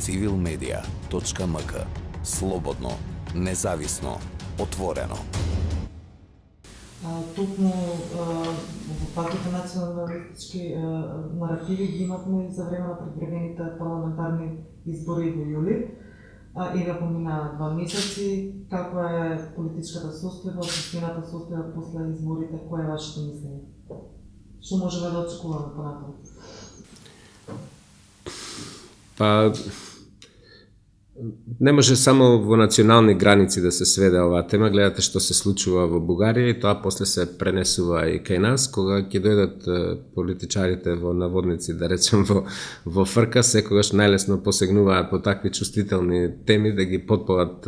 civilmedia.mk. Слободно, независно, отворено. Токму во паките националистички наративи ги имавме и за време на предвидените парламентарни избори во јули. И да помина 2 месеци, како е политичката состојба, општествената состојба после изборите, кое е вашето мислење? Што можеме да очекуваме понатаму? Па не може само во национални граници да се сведе оваа тема. Гледате што се случува во Бугарија и тоа после се пренесува и кај нас, кога ќе дојдат политичарите во наводници, да речем во фрка, секогаш најлесно посегнуваат по такви чувствителни теми да ги потпалат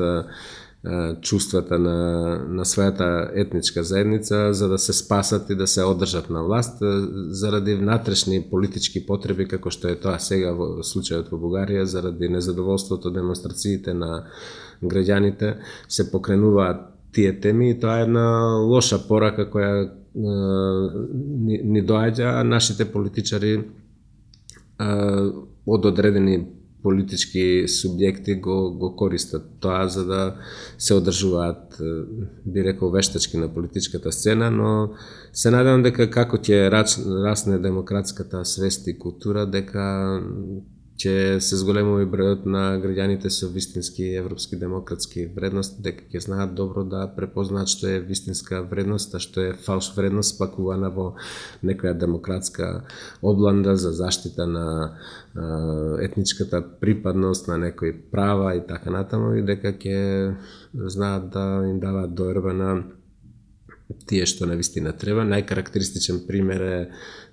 чувствата на својата етничка заедница, за да се спасат и да се одржат на власт заради внатрешни политички потреби, како што е тоа сега во случајот во Бугарија, заради незадоволството, демонстрациите на граѓаните, се покренуваат тие теми и тоа е една лоша порака која ни доаѓа, а нашите политичари од одредени политички субјекти го користат тоа за да се одржуваат, би рекол, вештачки на политичката сцена, но се надевам дека како ќе расне демократската свест и култура, дека ќе се зголемува бројот на граѓаните со вистински европски демократски вредности, дека ќе знаат добро да препознаат што е вистинска вредност, а што е фалш вредност, спакувана во некоја демократска обланда за заштита на етничката припадност, на некои права и така натаму, и дека ќе знаат да им даваат доверба на тие што навистина треба. Најкарактеристичен пример е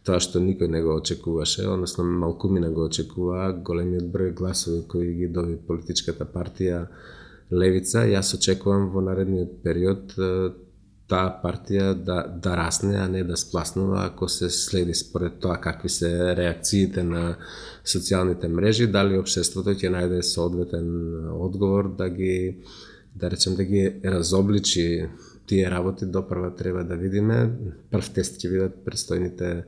тоа што никој не го очекуваше, односно малкумина го очекува, големиот број гласови кои ги доби политичката партија Левица. Јас очекувам во наредниот период таа партија да расне, а не да спласнува, ако се следи според тоа какви се реакциите на социјалните мрежи, дали општеството ќе најде соодветен одговор да ги разобличи тие работи. Допрва треба да видиме. Прв тест ќе бидат престојните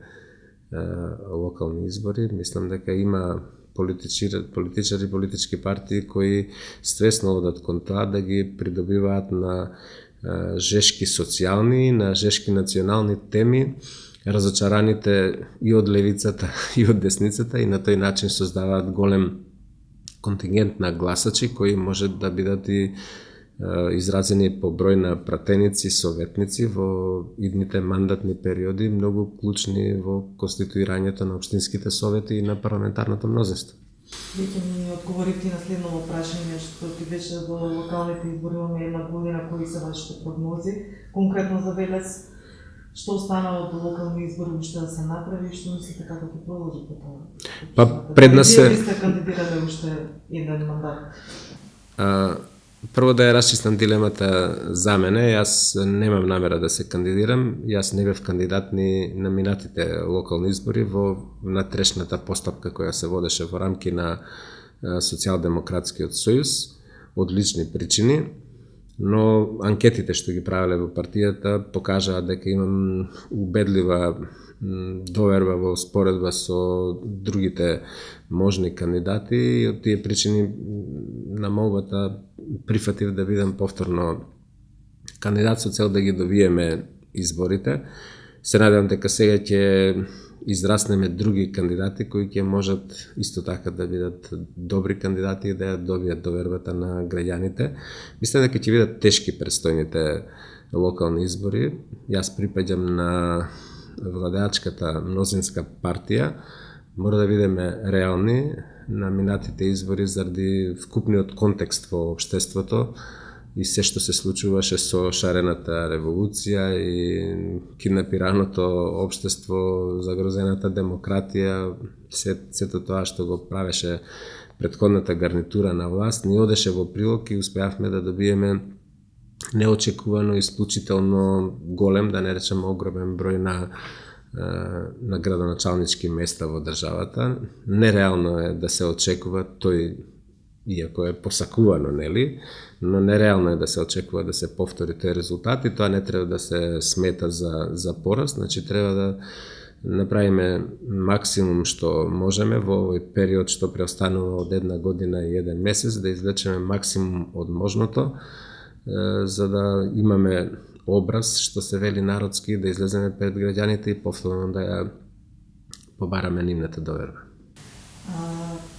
локални избори. Мислам дека има политичари, политички партии кои свесно одат кон тоа да ги придобиваат на жешки социјални, на жешки национални теми, разочараните и од левицата и од десницата, и на тој начин создаваат голем контингент на гласачи кои може да бидат и изразени по број на пратеници, советници во идните мандатни периоди, многу клучни во конституирањето на општинските совети и на парламентарното мнозинство. Веќе ми одговорите на следното прашање, што ти беше до локалните избори, имаме една година, кои се вашите прогнози, конкретно за Велес, што останало до локални избори уште да се направи и што мислите како ќе продолжи по тоа? Па пред нас се... Вие сте кандидирале уште еден мандат? Прво да ја расчистам дилемата за мене, јас немам намера да се кандидирам, јас не бев кандидат ни на минатите локални избори во натрешната постапка која се водеше во рамки на Социјалдемократскиот сојуз, од лични причини, но анкетите што ги правеле во партијата покажаа дека имам убедлива доверба во споредба со другите можни кандидати и од тие причини на молбата прифатив да бидам повторно кандидат со цел да ги добиеме изборите. Се надевам дека сега ќе израснеме други кандидати кои ќе можат исто така да бидат добри кандидати и да ја добијат довербата на граѓаните. Мислам дека ќе бидат тешки предстојните локални избори. Јас припаѓам на владеачката мнозинска партија. Мора да бидеме реални на минатите избори заради вкупниот контекст во општеството и се што се случуваше со шарената револуција и киднапираното општество, загрозената демократија, сето тоа што го правеше претходната гарнитура на власт, ни одеше во прилог и успеавме да добиеме неочекувано исклучително голем, да не речем огромен број на градоначалнички места во државата. Нереално е да се очекува тој, иако е посакувано, нели, но нереално е да се очекува да се повтори тој резултат и тоа не треба да се смета за пораз, значи треба да направиме максимум што можеме во овој период што преостанува од 1 година и 1 месец, да извлечеме максимум од можното, за да имаме образ, што се вели народски, да излеземе пред граѓаните и повторно да ја побараме нивната доверба.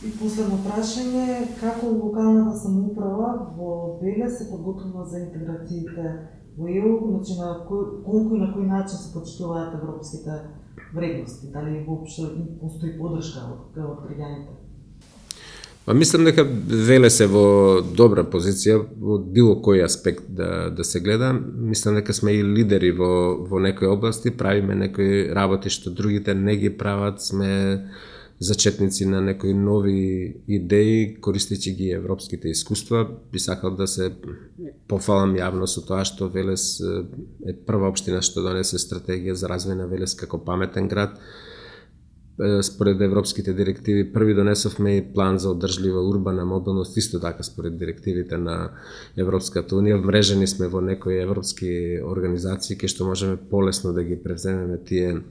И последно прашање, како локалната самоуправа во Беле се подготвува за интеграциите во ЕУ, значи колку и на кој начин се почитуваат европските вредности, дали воопшто постои подршка од граѓаните? Па мислам дека Веле се во добра позиција во било кој аспект да се гледа. Мислам дека сме и лидери во некои области, правиме некои работи што другите не ги прават, сме зачетници на некои нови идеи, користејќи ги европските искуства. Би сакал да се пофалам јавно со тоа што Велес е прва општина што донесе стратегија за развој на Велес како паметен град. Според европските директиви први донесовме и план за одржлива урбана мобилност, исто така според директивите на Европската унија. Вмрежени сме во некои европски организации кај што можеме полесно да ги превземеме тие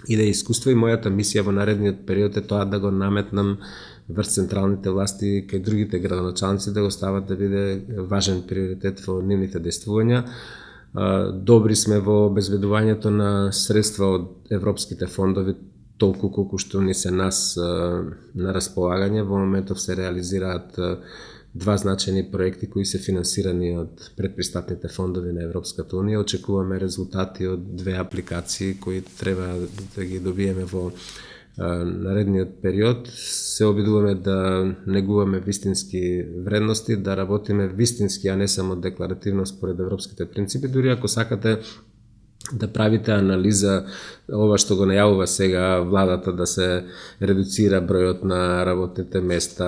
идеи и искуства, и мојата мисија во наредниот период е тоа да го наметнам врз централните власти кај другите градоначалници да го стават да биде важен приоритет во нивните действувања. Добри сме во обезбедувањето на средства од европските фондови, толку колку што ни се нас на располагање. Во моментов се реализираат 2 значајни проекти кои се финансирани од предпристапните фондови на Европската унија. Очекуваме резултати од 2 апликации кои треба да ги добиеме во наредниот период. Се обидуваме да негуваме вистински вредности, да работиме вистински, а не само декларативно според европските принципи. Дури ако сакате да правите анализа, ова што го најавува сега владата, да се редуцира бројот на работните места,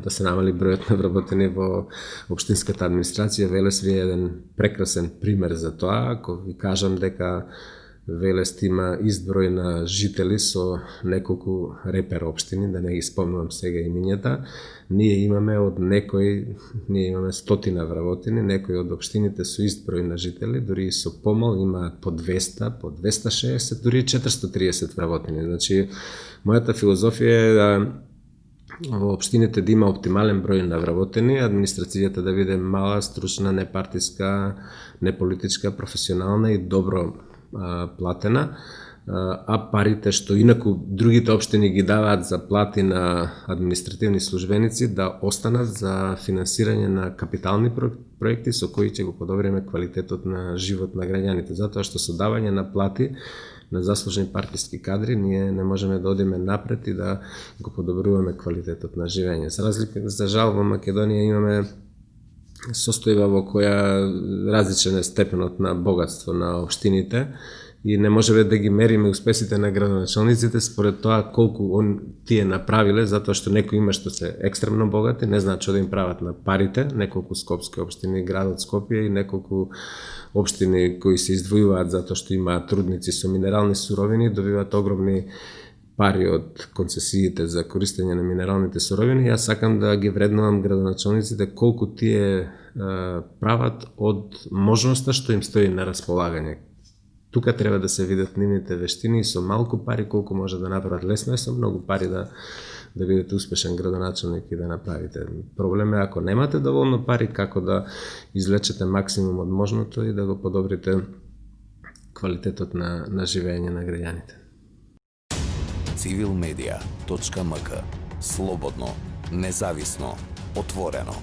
да се намали бројот на вработени во општинската администрација, Велес ви е еден прекрасен пример за тоа. Ако ви кажам дека Велес има изброј на жители со неколку репер општини, да не ги спомнувам сега имињата, ние имаме стотина вработени, некои од општините со ист број на жители, дури и со помал имаат по 200, по 260, дури 430 вработени. Значи, мојата филозофија е да во општините да има оптимален број на вработени, администрацијата да биде мала, стручна, непартиска, неполитичка, професионална и добро платена, а парите што инаку другите општини ги даваат за плати на административни службеници да останат за финансирање на капитални проекти со кои ќе го подобриме квалитетот на живот на граѓаните. Затоа што со давање на плати на заслужени партиски кадри ние не можеме да одиме напред и да го подобруваме квалитетот на живење. За разлика, за жал, во Македонија имаме состојба во која различен е степенот на богатство на општините и не можеме да ги мериме успесите на градоначалниците според тоа колку тие направиле, затоа што некои има што се екстремно богати, не знаат што да им прават на парите, неколку скопски општини, градот Скопје и неколку општини кои се издвојуваат затоа што имаат рудници со минерални суровини, добиваат огромни пари од концесиите за користење на минералните суровини. Јас сакам да ги вреднувам градоначалниците колку тие прават од можноста што им стои на располагање. Тука треба да се видат нивните вештини и со малку пари колку може да направат. Лесно е со многу пари да бидете успешен градоначалник и да направите. Проблем е ако немате доволно пари, како да извлечете максимум од можното и да го подобрите квалитетот на живење на граѓаните. civilmedia.mk. Слободно, независно, отворено.